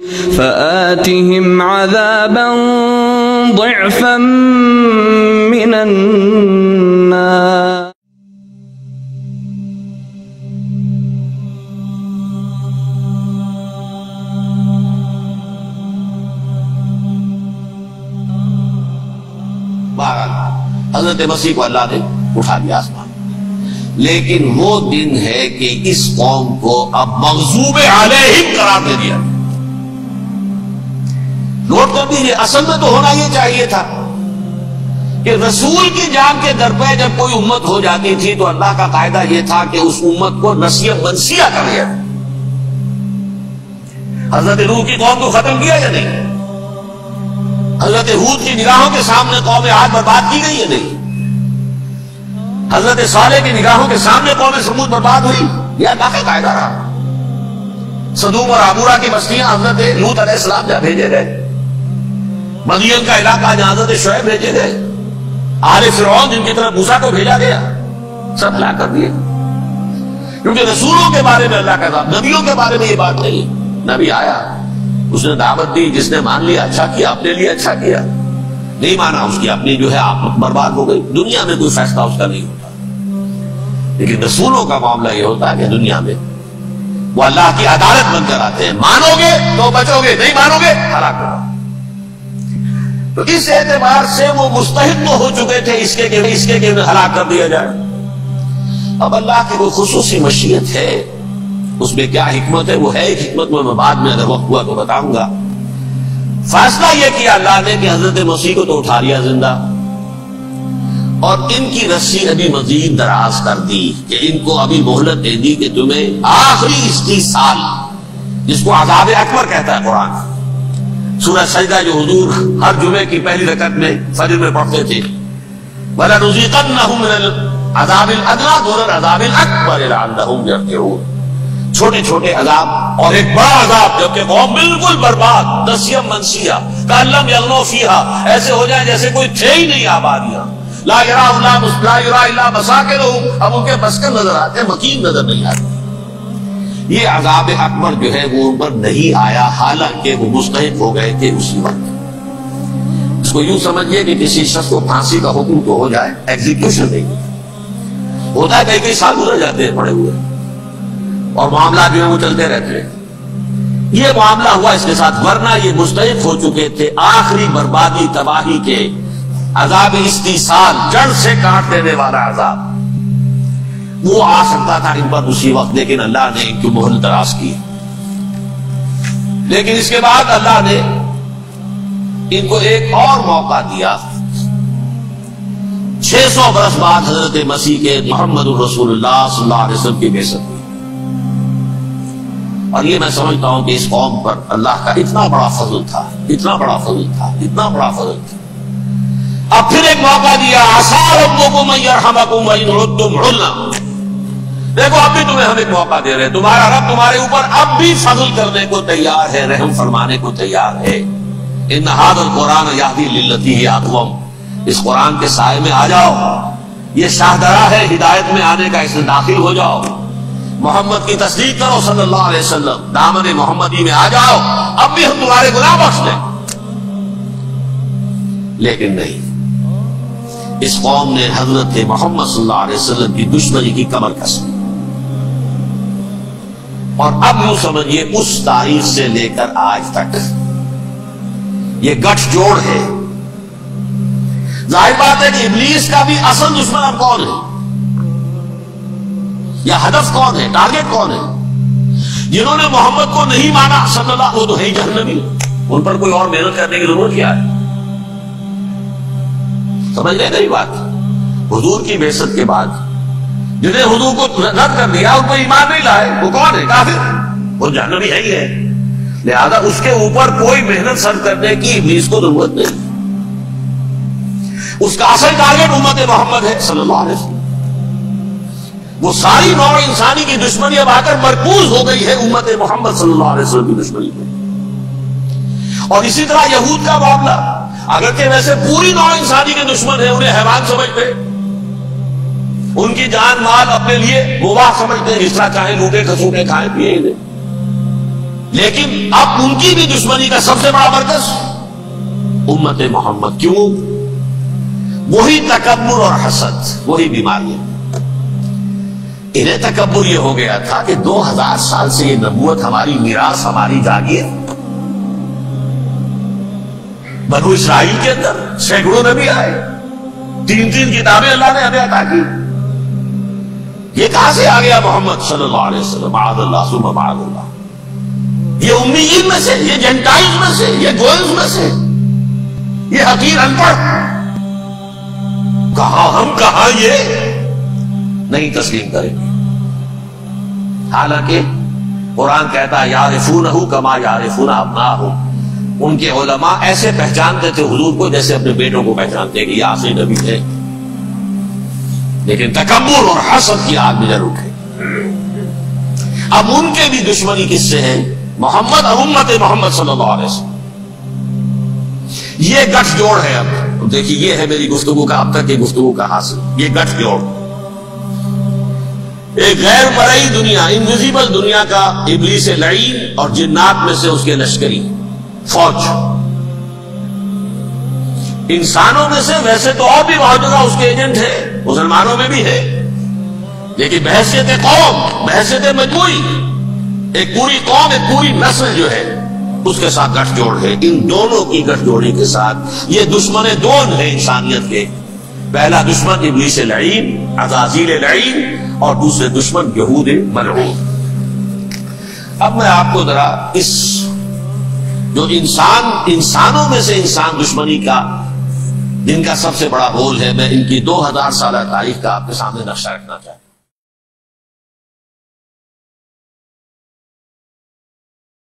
فآتهم عذابا ضعفا من النار. حضرت مسیح کو اللہ نے اٹھا دیا آسمان، لیکن وہ دن ہے کہ اس قوم کو اب مغضوب علیہم قرار دے دیا۔ نوٹ کر دیجیے، اصل میں تو ہونا یہ چاہیے تھا کہ رسول کی جان کے در پہ جب کوئی امت ہو جاتی تھی تو اللہ کا قاعدہ یہ تھا کہ اس امت کو نسیہ منسیہ کر دیا۔ حضرت نوح کی قوم کو ختم کیا یا نہیں؟ حضرت ہود کی نگاہوں کے سامنے قوم عاد برباد کی گئی یا نہیں؟ حضرت صالح کی نگاہوں کے سامنے قوم سمود برباد ہوئی؟ یہ اللہ کا قاعدہ رہا۔ سدوم اور عمورہ کی بستیاں حضرت لوط علیہ السلام جہاں بھیجے گئے، مدین کا علاقہ جہاں حضرت شعیب بھیجے گئے، آل فرعون جن کی طرف موسیٰ کو بھیجا گیا، سب ہلاک کر دیے۔ کیونکہ رسولوں کے بارے میں اللہ کا کہا، نبیوں کے بارے میں یہ بات نہیں۔ نبی آیا، اس نے دعوت دی، جس نے مان لیا اچھا کیا، اپنے لیے اچھا کیا، نہیں مانا اس کی اپنی جو ہے آپ برباد ہو گئی۔ دنیا میں کوئی فیصلہ اس کا نہیں ہوتا، لیکن رسولوں کا معاملہ یہ ہوتا ہے کہ دنیا میں وہ اللہ کی عدالت بن کر آتے ہیں۔ مانو گے تو بچو گے، نہیں مانو گے ہلاک ہوگا۔ تو اس اعتبار سے وہ مستحق تو ہو چکے تھے اس کے کہ ہلاک کر دیا جائے۔ اب اللہ کی کوئی خصوصی مشیت ہے، اس میں کیا حکمت ہے وہ ہے ایک حکمت، میں بعد میں اگر وقت ہوا تو بتاؤں گا۔ فیصلہ یہ کیا اللہ نے کہ حضرت مسیح کو تو اٹھا لیا زندہ، اور ان کی رسی ابھی مزید دراز کر دی کہ ان کو ابھی مہلت دے دی کہ تمہیں آخری استیصال، جس کو عذاب اکبر کہتا ہے قرآن، سورہ سجدہ جو حضور ہر جمعے کی پہلی رکعت میں فجر میں پڑھتے تھے، وَلَنُذِيقَنَّهُم مِّنَ الْعَذَابِ الْأَدْنَىٰ دُونَ الْعَذَابِ الْأَكْبَرِ لَعَلَّهُمْ يَرْجِعُونَ۔ چھوٹے چھوٹے عذاب اور ایک بڑا عذاب، جبکہ قوم بالکل برباد، نسیہ منسیہ، کأن لم یغنوا فیہا، ایسے ہو جائیں جیسے کوئی تھے ہی نہیں آبادیاں، لا یرا الا مساکنہم، اب ان کے مسکن نظر آتے ہیں، مکین نظر نہیں آتے۔ یہ عذاب اکبر جو ہے وہ ان پر نہیں آیا، حالانکہ وہ مستحق ہو گئے تھے اسی وقت۔ اس کو یوں سمجھیے کہ کسی شخص کو پھانسی کا حکم تو ہو جائے، ایگزیکیوشن نہیں ہوتا ہے، کئی سال گزر جاتے ہیں پڑے ہوئے، اور معاملات جو ہیں وہ چلتے رہتے ہیں۔ یہ معاملہ ہوا اس کے ساتھ، ورنہ یہ مستحق ہو چکے تھے آخری بربادی تباہی کے، عذاب استیصال، جڑ سے کاٹ دینے والا عذاب۔ وہ آ سکتا تھا ان پر اسی وقت، لیکن اللہ نے ان کی مہلت دراز کی۔ لیکن اس کے بعد اللہ نے ان کو ایک اور موقع دیا، 600 برس بعد حضرت مسیح کے محمد الرسول اللہ صلی اللہ علیہ وسلم کی بعثت ہوئی۔ اور یہ میں سمجھتا ہوں کہ اس قوم پر اللہ کا اتنا بڑا فضل تھا، اتنا بڑا فضل تھا، اتنا بڑا فضل تھا۔ اب پھر ایک موقع دیا، عسیٰ ربکم ان یرحمکم وان عدتم عدنا۔ دیکھو اب بھی تمہیں ہم ایک موقع دے رہے ہیں، تمہارا رب تمہارے اوپر اب بھی فضل کرنے کو تیار ہے، رحم فرمانے کو تیار ہے۔ ان ھذا القرآن یہدی للتی ہی اقوم، اس قرآن کے سائے میں آ جاؤ، یہ شاہدرہ ہے ہدایت میں آنے کا، اس میں داخل ہو جاؤ، محمد کی تصدیق کرو صلی اللہ علیہ وسلم، دامن محمدی میں آ جاؤ، اب بھی ہم تمہارے گناہ بخش دیں۔ لیکن نہیں، اس قوم نے حضرت محمد صلی اللہ علیہ وسلم کی دشمنی کی کمر کس لی، اور اب یوں سمجھیے اس تاریخ سے لے کر آج تک یہ گٹھ جوڑ ہے۔ ظاہر بات ہے کہ ابلیس کا بھی اصل دشمن اب کون ہے، یا ہدف کون ہے، ٹارگٹ کون ہے؟ جنہوں نے محمد کو نہیں مانا صلی اللہ، وہ تو ہے ہی جہنمی، ان پر کوئی اور محنت کرنے کی ضرورت کیا ہے؟ سمجھ لیں گئی بات؟ حضور کی بعثت کے بعد جنہیں حضور کو رد کر دیا، ان کو ایمان نہیں لائے، وہ کون ہے؟ کافر، وہ جہنمی ہے ہی ہے۔ لہذا اس کے اوپر کوئی محنت صرف کرنے کی ابلیس کو ضرورت نہیں، اس کا اصل ٹارگٹ امت محمد ہے صلی اللہ علیہ وسلم۔ وہ ساری نوع انسانی کی دشمنی اب آ کر مرکوز ہو گئی ہے امت محمد صلی اللہ علیہ وسلم کی دشمنی میں۔ اور اسی طرح یہود کا معاملہ، اگرچہ ویسے پوری نوع انسانی کے دشمن ہیں، انہیں حیوان سمجھتے، ان کی جان مال اپنے لیے مباح سمجھتے ہیں، جس طرح چاہیں لوٹے کھسوٹے کھائیں پیئیں انہیں، لیکن اب ان کی بھی دشمنی کا سب سے بڑا مرکز امت محمد. کیوں؟ وہی تکبر اور حسد، وہی بیماریاں. انہیں تکبر یہ ہو گیا تھا کہ 2000 سال سے یہ نبوت ہماری میراث، ہماری جاگیر. بنو اسرائیل کے اندر سینکڑوں نبی آئے، 3 کتابیں اللہ نے ہمیں عطا کی. یہ کہاں سے آ گیا محمد صلی اللہ علیہ وسلم؟ معاذ اللہ ثم معاذ اللہ. یہ امیین میں سے، یہ جینٹائلز میں سے، یہ گوئلز میں سے، یہ حقیر ان پڑھ. کہاں ہم، کہاں یہ نہیں تسلیم کریں گے. حالانکہ قرآن کہتا ہے یعرفونہ کما یعرفون ابناءہم. ان کے علماء ایسے پہچانتے تھے حضور کو جیسے اپنے بیٹوں کو پہچانتے کہ یہ آخری نبی تھے. لیکن تکبر اور حسد کی آگ میں جل اٹھے. اب ان کے بھی دشمنی کس سے ہے؟ محمد اور امت محمد صلی اللہ علیہ وسلم. یہ گٹھ جوڑ ہے. اب دیکھیے یہ ہے میری گفتگو کا اب تک کی گفتگو کا حاصل، یہ گٹھ جوڑ. ایک غیر مرئی دنیا، انویزیبل دنیا کا ابلیس لعین اور جنات میں سے اس کے لشکری فوج. انسانوں میں سے ویسے تو اور بھی بہت جگہ اس کے ایجنٹ ہے، مسلمانوں میں بھی ہے، لیکن بحیثیت قوم، بحیثیت مجموعی، ایک پوری قوم، ایک پوری نسل جو ہے اس کے ساتھ گٹھ جوڑ ہے. ان دونوں کی گٹھ جوڑی کے ساتھ یہ دشمن دون ہے انسانیت کے. پہلا دشمن ابلیس لعین، عزازیل لعین، اور دوسرے دشمن یہود ملعون. اب میں آپ کو ذرا اس جو انسانوں میں سے انسان دشمنی کا جن کا سب سے بڑا رول ہے، میں ان کی 2000 سالہ تاریخ کا آپ کے سامنے نقشہ رکھنا چاہتا ہوں.